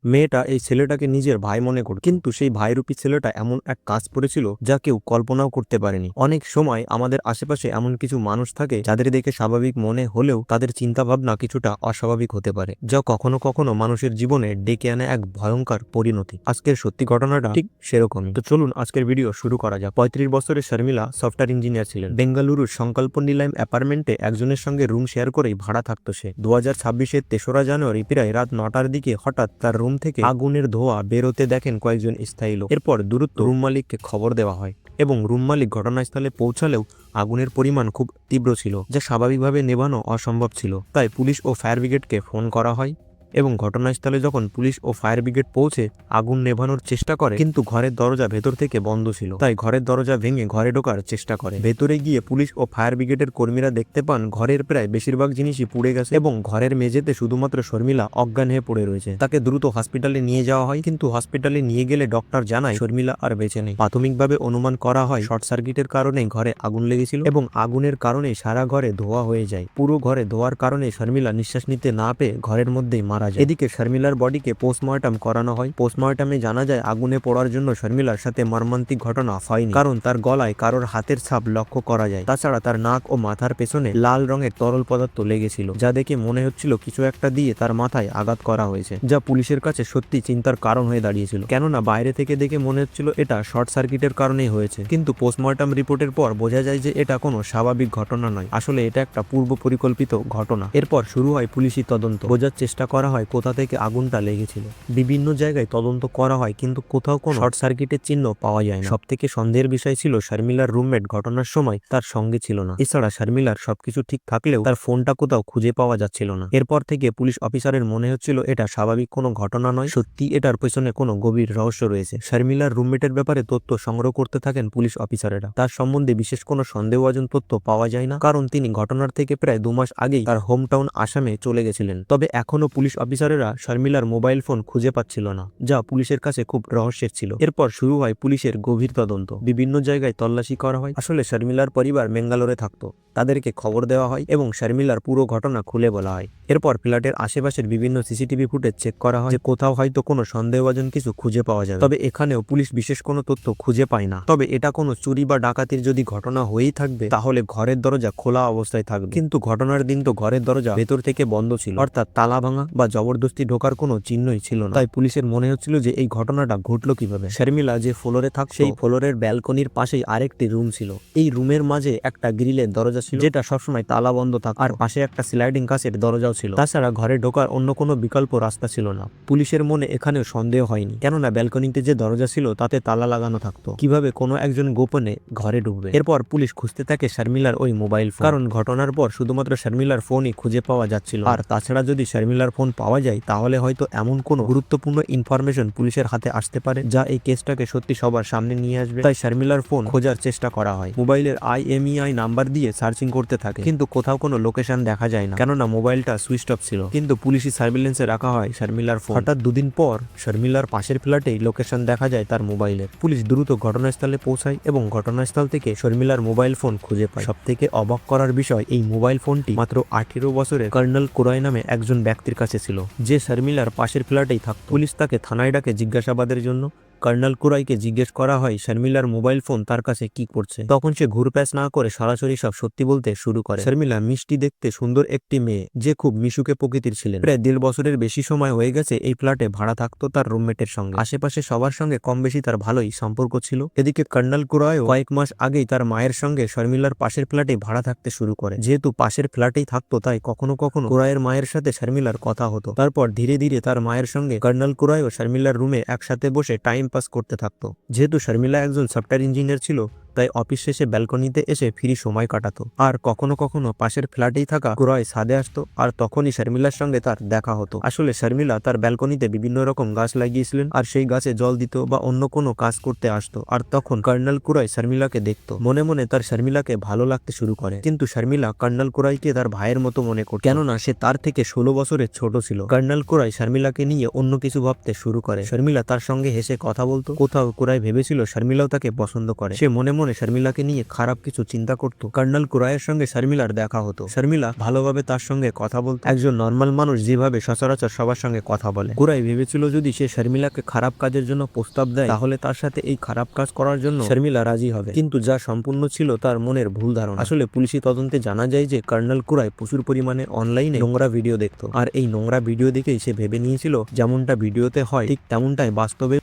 মেয়েটা এই ছেলেটাকে নিজের ভাই মনে করত, কিন্তু সেই ভাইরূপী ছেলেটা এমন এক কাজ করেছিল যা কেউ কল্পনাও করতে পারেনি। অনেক সময় আমাদের আশেপাশে এমন কিছু মানুষ থাকে যাদের দেখে স্বাভাবিক মনে হলেও তাদের চিন্তা ভাবনা কিছুটা অস্বাভাবিক হতে পারে, যা কখনো কখনো মানুষের জীবনে ডেকে আনে এক ভয়ঙ্কর পরিণতি। আজকের সত্যি ঘটনাটা ঠিক সেরকমই। তো চলুন আজকের ভিডিও শুরু করা যাক। 35 বছরের শর্মিলা সফটওয়্যার ইঞ্জিনিয়ার ছিলেন। বেঙ্গালুরুর সংকল্প নিলাম অ্যাপার্টমেন্টে একজনের সঙ্গে রুম শেয়ার করেই ভাড়া থাকতো সে। 2026-এর 3রা জানুয়ারি প্রায় রাত 9টার দিকে হঠাৎ তার রুম থেকে আগুনের ধোঁয়া বেরোতে দেখেন কয়েকজন স্থায়ী লোক। এরপর দ্রুত রুম মালিককে খবর দেওয়া হয় এবং রুম মালিক ঘটনাস্থলে পৌঁছালেও আগুনের পরিমাণ খুব তীব্র ছিল, যা স্বাভাবিকভাবে নেভানো অসম্ভব ছিল। তাই পুলিশ ও ফায়ার ব্রিগেডকে ফোন করা হয় এবং ঘটনাস্থলে যখন পুলিশ ও ফায়ার ব্রিগেড পৌঁছে আগুন নেভানোর চেষ্টা করে, কিন্তু ঘরের দরজা ভেতর থেকে বন্ধ ছিল। তাই ঘরের দরজা ভেঙে ঘরে ঢোকার চেষ্টা করে। ভেতরে গিয়ে পুলিশ ও ফায়ার ব্রিগেডের কর্মীরা দেখতে পান ঘরের প্রায় বেশিরভাগ জিনিসই পুড়ে গেছে এবং ঘরের মেঝেতে শুধুমাত্র শর্মিলা অজ্ঞান হয়ে পড়ে রয়েছে। তাকে দ্রুত হসপিটালে নিয়ে যাওয়া হয়, কিন্তু হসপিটালে নিয়ে গেলে ডক্টর জানায় শর্মিলা আর বেঁচে নেই। প্রাথমিকভাবে অনুমান করা হয় শর্ট সার্কিটের কারণে ঘরে আগুন লেগেছিল এবং আগুনের কারণে সারা ঘরে ধোঁয়া হয়ে যায়। পুরো ঘরে ধোঁয়ার কারণে শর্মিলা নিঃশ্বাস নিতে না পেয়ে ঘরের মধ্যেই মারা যায়। এদিকে শর্মিলার বডিকে পোস্টমর্টম করানো হয়। পোস্টমর্টমে জানা যায় আগুনে পড়ার জন্য শর্মিলার সাথে মর্মান্তিক ঘটনা হয়নি, কারণ তার গলায় কারোর হাতের ছাপ লক্ষ্য করা যায়। তাছাড়া তার নাক ও মাথার পেছনে লাল রঙের তরল পদার্থ লেগেছিল, যা দেখে মনে হচ্ছিল কিছু একটা দিয়ে তার মাথায় আঘাত করা হয়েছে, যা পুলিশের কাছে সত্যি চিন্তার কারণ হয়ে দাঁড়িয়েছিল। কেননা বাইরে থেকে দেখে মনে হচ্ছিল এটা শর্ট সার্কিটের কারণেই হয়েছে, কিন্তু পোস্টমর্টম রিপোর্টের পর বোঝা যায় যে এটা কোনো স্বাভাবিক ঘটনা নয়, আসলে এটা একটা পূর্ব পরিকল্পিত ঘটনা। এরপর শুরু হয় পুলিশি তদন্ত। বোঝার চেষ্টা করা হয় কোথা থেকে আগুনটা লেগেছিল। বিভিন্ন জায়গায় তদন্ত করা হয়, কিন্তু কোথাও কোনো শর্ট সার্কিটের চিহ্ন পাওয়া যায় না। সবথেকে সন্দেহের বিষয় ছিল শর্মিলার রুমমেট ঘটনার সময় তার সঙ্গে ছিল না। এছাড়া শর্মিলার সবকিছু ঠিক থাকলেও তার ফোনটা কোথাও খুঁজে পাওয়া যাচ্ছিল না। এরপর থেকে পুলিশ অফিসারের মনে হচ্ছিল এটা স্বাভাবিক কোনো ঘটনা নয়, সত্যি এটার পেছনে কোনো গভীর রহস্য রয়েছে। শর্মিলার রুমমেটের ব্যাপারে তথ্য সংগ্রহ করতে থাকেন পুলিশ অফিসারেরা। তার সম্বন্ধে বিশেষ কোনো সন্দেহভাজন তথ্য পাওয়া যায় না, কারণ তিনি ঘটনার থেকে প্রায় 2 মাস আগেই তার হোম টাউন আসামে চলে গেছিলেন। তবে এখনো পুলিশ অফিসারেরা শর্মিলার মোবাইল ফোন খুঁজে পাচ্ছিল না, যা পুলিশের কাছে খুব রহস্যের ছিল। এরপর শুরু হয় পুলিশের গভীর তদন্ত। বিভিন্ন জায়গায় তল্লাশি করা হয়। আসলে শর্মিলার পরিবার বেঙ্গালোরে থাকতো, তাদেরকে খবর দেওয়া হয় এবং শর্মিলার পুরো ঘটনা খুলে বলা হয়। এরপর ফ্ল্যাটের আশেপাশের বিভিন্ন সিসিটিভি ফুটেজ চেক করা হয় যে কোথাও হয়তো কোনো সন্দেহভাজন কিছু খুঁজে পাওয়া যাবে। তবে এখানেও পুলিশ বিশেষ কোনো তথ্য খুঁজে পায় না। তবে এটা কোনো চুরি বা ডাকাতির যদি ঘটনা হয়েই থাকবে, তাহলে ঘরের দরজা খোলা অবস্থায় থাকবে। কিন্তু ঘটনার দিন তো ঘরের দরজা ভেতর থেকে বন্ধ ছিল, অর্থাৎ তালা ভাঙা বা জবরদস্তি ঢোকার কোনো চিহ্নই ছিল না। তাই পুলিশের মনে হচ্ছিল যে এই ঘটনাটা ঘটলো কিভাবে। শর্মিলা যে ফ্লোরে থাকতো সেই ফ্লোরের ব্যালকনির পাশেই আরেকটি রুম ছিল। এই রুমের মাঝে একটা গ্রিলের দরজা ছিল, যেটা সবসময় তালা বন্ধ থাকতো, আর পাশে একটা স্লাইডিং কাঁচের দরজাও ছিল। তাছাড়া ঘরে ঢোকার অন্য কোনো বিকল্প রাস্তা ছিল না। পুলিশের মনে এখানেও সন্দেহ হয়নি, কেননা ব্যালকনিতে যে দরজা ছিল তাতে তালা লাগানো থাকতো। কিভাবে কোনো একজন গোপনে ঘরে ঢুকবে? এরপর পুলিশ খুঁজতে থাকে শর্মিলার ওই মোবাইল ফোন, কারণ ঘটনার পর শুধুমাত্র শর্মিলার ফোনই খুঁজে পাওয়া যাচ্ছিল। আর তাছাড়া যদি শর্মিলার ফোন পাওয়া যায়, তাহলে হয়তো এমন কোনো গুরুত্বপূর্ণ ইনফরমেশন পুলিশের হাতে আসতে পারে যা এই কেসটাকে সত্যি সবার সামনে নিয়ে আসবে। তাই শর্মিলার ফোন খোঁজার চেষ্টা করা হয়। মোবাইলের IMEI নাম্বার দিয়ে সার্চিং করতে থাকে, কিন্তু কোথাও কোনো লোকেশন দেখা যায় না, কেননা মোবাইলটা সুইচ অফ ছিল। কিন্তু পুলিশি সার্ভিলেন্সে রাখা হয় শর্মিলার ফোন। হঠাৎ 2 দিন পর শর্মিলার পাশের ফ্ল্যাটেই লোকেশন দেখা যায় তার মোবাইলের। পুলিশ দ্রুত ঘটনাস্থলে পৌঁছায় এবং ঘটনাস্থল থেকে শর্মিলার মোবাইল ফোন খুঁজে পায়। সবথেকে অবাক করার বিষয়, এই মোবাইল ফোনটি মাত্র 18 বছরের কর্নেল কুরাই নামে একজন ব্যক্তির কাছে ছিল, যে শর্মিলার পাশের ফ্ল্যাটেই থাকত। পুলিশ তাকে থানায় ডাকে জিজ্ঞাসাবাদের জন্য। কর্নেল কুরাইকে জিজ্ঞেস করা হয় শর্মিলার মোবাইল ফোন তার কাছে কি করছে। তখন সে ঘুরপ্যাচ না করে সরাসরি সব সত্যি বলতে শুরু করে। শর্মিলা মিষ্টি দেখতে সুন্দর একটি মেয়ে, যে খুব মিশুকে প্রকৃতির ছিলেন। প্রায় 1.5 বছরের বেশি সময় হয়ে গেছে এই ফ্ল্যাটে ভাড়া থাকতো তার রুমমেটের সঙ্গে। আশেপাশে সবার সঙ্গে কম বেশি তার ভালোই সম্পর্ক ছিল। এদিকে কর্নেল কুরাইও কয়েক মাস আগেই তার মায়ের সঙ্গে শর্মিলার পাশের ফ্ল্যাটে ভাড়া থাকতে শুরু করে। যেহেতু পাশের ফ্ল্যাটেই থাকতো, তাই কখনো কখনো কুরাইয়ের মায়ের সাথে শর্মিলার কথা হতো। তারপর ধীরে ধীরে তার মায়ের সঙ্গে কর্নেল কুরাইও শর্মিলার রুমে একসাথে বসে টাইম পাস করতে থাকতো। যেহেতু শর্মিলা একজন সফটওয়্যার ইঞ্জিনিয়ার ছিল, তাই অফিস শেষে ব্যালকনিতে এসে ফ্রি সময় কাটাতো। আর কখনো কখনো পাশের ফ্ল্যাটেই থাকা কুরাই ছাদে আসতো, আর তখনই শর্মিলার সঙ্গে তার দেখা হতো। আসলে শর্মিলা তার ব্যালকনিতে বিভিন্ন রকম গাছ লাগিয়েছিলেন, আর সেই গাছে জল দিত বা অন্য কোনো কাজ করতে আসতো। আর তখন কর্নেল কুরাই শর্মিলাকে দেখতো। মনে মনে তার শর্মিলাকে ভালো লাগতে শুরু করে, কিন্তু শর্মিলা কর্নেল কুরাইকে তার ভাইয়ের মতো মনে করত, কেননা সে তার থেকে 16 বছরের ছোট ছিল। কর্নেল কুরাই শর্মিলাকে নিয়ে অন্য কিছু ভাবতে শুরু করে। শর্মিলা তার সঙ্গে হেসে কথা বলতো। কোথাও কুরাই ভেবেছিল শর্মিলাও তাকে পছন্দ করে। সে মনে মনে মনে শর্মিলাকে নিয়ে খারাপ কিছু চিন্তা করত। কর্নেল কুরাইয়ের সঙ্গে শর্মিলার দেখা হতো। শর্মিলা ভালোভাবে তার সঙ্গে কথা বলতো, একজন নর্মাল মানুষ যেভাবে সচরাচর সবার সঙ্গে কথা বলে। কুরাই ভেবেছিল যদি সে শর্মিলাকে খারাপ কাজের জন্য প্রস্তাব দেয় তাহলে তার সাথে এই খারাপ কাজ করার জন্য শর্মিলা রাজি হবে, কিন্তু যা সম্পূর্ণ ছিল তার মনের ভুল ধারণা। আসলে পুলিশি তদন্তে জানা যায় যে কর্নেল কুরাই প্রচুর পরিমাণে অনলাইনে নোংরা ভিডিও দেখতো, আর এই নোংরা ভিডিও দেখেই সে ভেবে নিয়েছিল যেমনটা ভিডিওতে হয় ঠিক তেমনটাই বাস্তবে।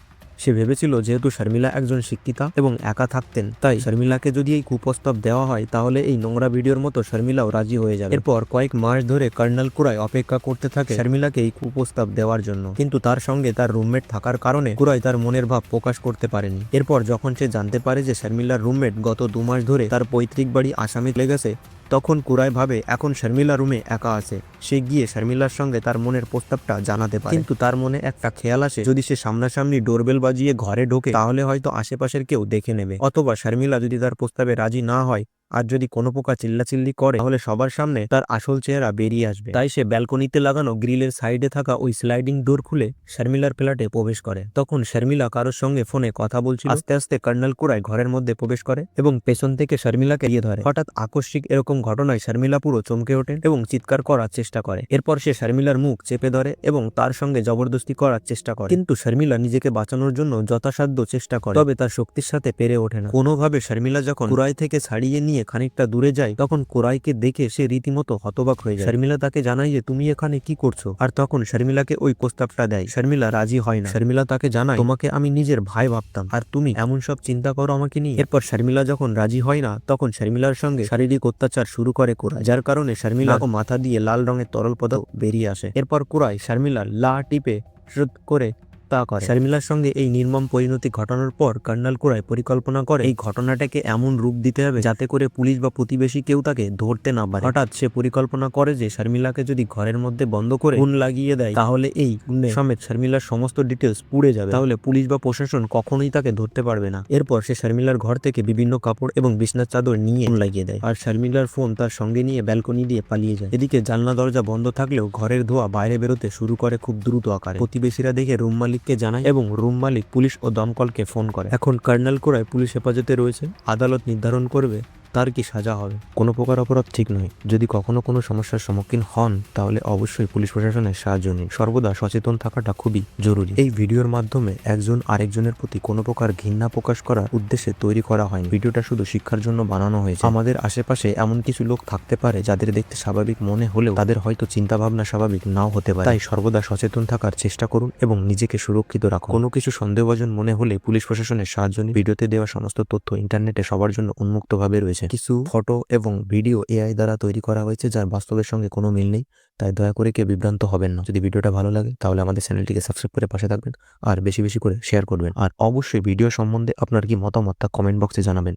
সে ভেবেছিল যেহেতু শর্মিলা একজন শিক্ষিতা এবং একা থাকতেন, তাই শর্মিলাকে যদি এই কুপ্রস্তাব দেওয়া হয় তাহলে এই নোংরা ভিডিওর মতো শর্মিলাও রাজি হয়ে যাবে। এরপর কয়েক মাস ধরে কর্নেল কুরাই অপেক্ষা করতে থাকে শর্মিলাকে এই কুপ্রস্তাব দেওয়ার জন্য, কিন্তু তার সঙ্গে তার রুমমেট থাকার কারণে কুরাই তার মনের ভাব প্রকাশ করতে পারেনি। এরপর যখন সে জানতে পারে যে শর্মিলার রুমমেট গত 2 মাস ধরে তার পৈতৃক বাড়ি আসামে লেগেছে, তখন কুরাই ভাবে এখন শর্মিলা রুমে একা আছে, সে গিয়ে শর্মিলার সঙ্গে তার মনের প্রস্তাবটা জানাতে পারে। কিন্তু তার মনে একটা খেয়াল আসে, যদি সে সামনাসামনি ডোরবেল বাজিয়ে ঘরে ঢোকে তাহলে হয়তো আশেপাশের কেউ দেখে নেবে, অথবা শর্মিলা যদি তার প্রস্তাবে রাজি না হয় আর যদি কোনো প্রকার চিল্লাচিল্লি করে তাহলে সবার সামনে তার আসল চেহারা বেরিয়ে আসবে। তাই সে ব্যালকনিতে লাগানো গ্রিলের সাইডে থাকা ওই স্লাইডিং ডোর খুলে শর্মিলার ফ্ল্যাটে প্রবেশ করে। তখন শর্মিলা কারোর সঙ্গে ফোনে কথা বলছিল। আস্তে আস্তে কর্নেল কুরাই ঘরের মধ্যে প্রবেশ করে এবং পেছন থেকে শর্মিলাকে এগিয়ে ধরে। হঠাৎ আকস্মিক এরকম ঘটনায় শর্মিলা পুরো চমকে ওঠে এবং চিৎকার করার চেষ্টা করে। এরপর সে শর্মিলার মুখ চেপে ধরে এবং তার সঙ্গে জবরদস্তি করার চেষ্টা করে, কিন্তু শর্মিলা নিজেকে বাঁচানোর জন্য যথাসাধ্য চেষ্টা করে, তবে তার শক্তির সাথে পেরে ওঠে না। কোনোভাবে শর্মিলা যখন কুরাই থেকে ছাড়িয়ে নিয়ে খানিকটা দূরে যায় তখন কুরাইকে দেখে সে রীতিমতো হতবাক হয়ে যায়। শর্মিলা তাকে জানায় যে তুমি এখানে কি করছো, আর তখন শর্মিলাকে ওই প্রস্তাবটা দেয়। শর্মিলা রাজি হয় না। শর্মিলা তাকে জানায় তোমাকে আমি নিজের ভাই ভাবতাম আর তুমি এমন সব চিন্তা করো আমাকে নিয়ে। এরপর শর্মিলা যখন রাজি হয় না তখন শর্মিলার সঙ্গে শারীরিক অত্যাচার শুরু করে কুরাই, যার কারণে শর্মিলা ও মাথা দিয়ে লাল রঙের তরল পদার্থ বেরিয়ে আসে। এরপর কুরাই শর্মিলার লা টিপে শ্রুত করে তা করে। শর্মিলার সঙ্গে এই নির্মম পরিণতি ঘটানোর পর কর্নেল কুরাই পরিকল্পনা করে এই ঘটনাটাকে এমন রূপ দিতে হবে যাতে করে পুলিশ বা প্রতিবেশী কেউ তাকে ধরতে না পারে। হঠাৎ সে পরিকল্পনা করে যে শর্মিলাকে যদি ঘরের মধ্যে বন্ধ করে গুণ লাগিয়ে দেয় তাহলে এই গুণে সমেত শর্মিলার সমস্ত ডিটেলস পুড়ে যাবে, তাহলে পুলিশ বা প্রশাসন কখনোই তাকে ধরতে পারবে না। এরপর সে শর্মিলার ঘর থেকে বিভিন্ন কাপড় এবং বিছনার চাদর নিয়ে গুণ লাগিয়ে দেয় আর শর্মিলার ফোন তার সঙ্গে নিয়ে ব্যালকনি দিয়ে পালিয়ে যায়। এদিকে জানলা দরজা বন্ধ থাকলেও ঘরের ধোঁয়া বাইরে বেরোতে শুরু করে খুব দ্রুত আকারে। প্রতিবেশীরা দেখে রুম মালিককে জানায় এবং রুম মালিক পুলিশ ও দমকলকে ফোন করে। এখন কর্নেল কুরাই পুলিশ হেফাজতে রয়েছে, আদালত নির্ধারণ করবে তার কি সাজা হবে। কোনো প্রকার অপরাধ ঠিক নয়, যদি কখনো কোনো সমস্যার সম্মুখীন হন তাহলে অবশ্যই পুলিশ প্রশাসনের সাহায্য নিন। সর্বদা সচেতন থাকাটা খুবই জরুরি। এই ভিডিওর মাধ্যমে একজন আরেকজনের প্রতি কোনো প্রকার ঘৃণা প্রকাশ করার উদ্দেশ্যে তৈরি করা হয়নি। ভিডিওটা শুধু শিক্ষার জন্য বানানো হয়েছে। আমাদের আশেপাশে এমন কিছু লোক থাকতে পারে যাদের দেখতে স্বাভাবিক মনে হলেও তাদের হয়তো চিন্তা ভাবনা স্বাভাবিক নাও হতে পারে, তাই সর্বদা সচেতন থাকার চেষ্টা করুন এবং নিজেকে সুরক্ষিত রাখুন। কোনো কিছু সন্দেহভাজন মনে হলে পুলিশ প্রশাসনের সাহায্য নিন। ভিডিওতে দেওয়া সমস্ত তথ্য ইন্টারনেটে সবার জন্য উন্মুক্তভাবে রয়েছে। কিছু ফটো এবং ভিডিও এআই দ্বারা তৈরি করা হয়েছে যার বাস্তবের সঙ্গে কোনো মিল নেই, তাই দয়া করে কেউ বিভ্রান্ত হবেন না। যদি ভিডিওটা ভালো লাগে তাহলে আমাদের চ্যানেলটিকে সাবস্ক্রাইব করে পাশে থাকবেন আর বেশি বেশি করে শেয়ার করবেন। আর অবশ্যই ভিডিও সম্বন্ধে আপনার কি মতামত তা কমেন্ট বক্সে জানাবেন।